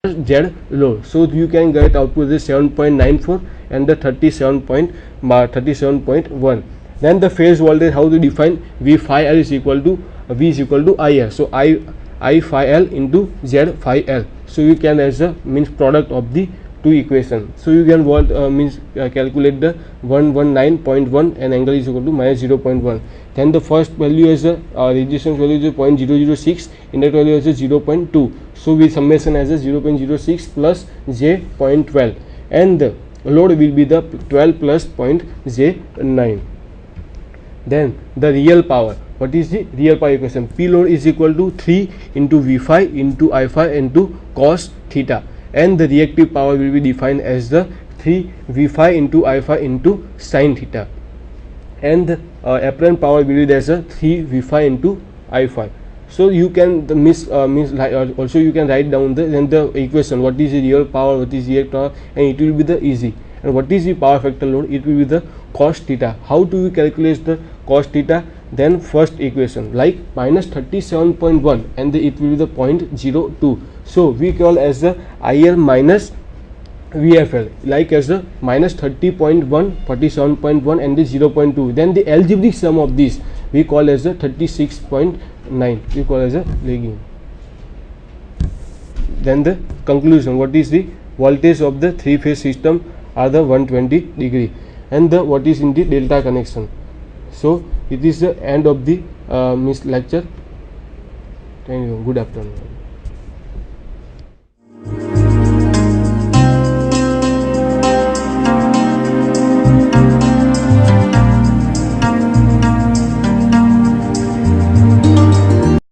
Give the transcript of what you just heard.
Z load. So you can get output is 7.94 and the 37.1. Then the phase voltage, how to define? V phi L is equal to I L. So I phi L into Z phi L. So you can as a means product of the two equation. So you can calculate the 119.1 and angle is equal to minus 0.1. Then the first value is a resistance value is 0.006, inductor value is 0.2. so we summation as a 0.06 plus j.12 and the load will be the 12 plus .j9. Then the real power, what is the real power equation? P load is equal to 3 into V phi into I phi into cos theta, and the reactive power will be defined as the 3 V phi into I phi into sin theta, and the apparent power will be as a 3 V phi into I phi. So you can also you can write down the equation, what is the real power, what is reactive power, and it will be the easy. And what is the power factor load? It will be the cos theta. How do we calculate the cos theta? Then first equation like minus 37.1 and it will be the 0.02. So we call as the IL minus VFL like as the minus 30.1, 47.1 and the 0.2. Then the algebraic sum of this we call as the 36.9, we call as a lagging. Then the conclusion, what is the voltage of the three phase system are the 120 degree, and the what is in the delta connection. So it is the end of the lecture. Thank you. Good afternoon.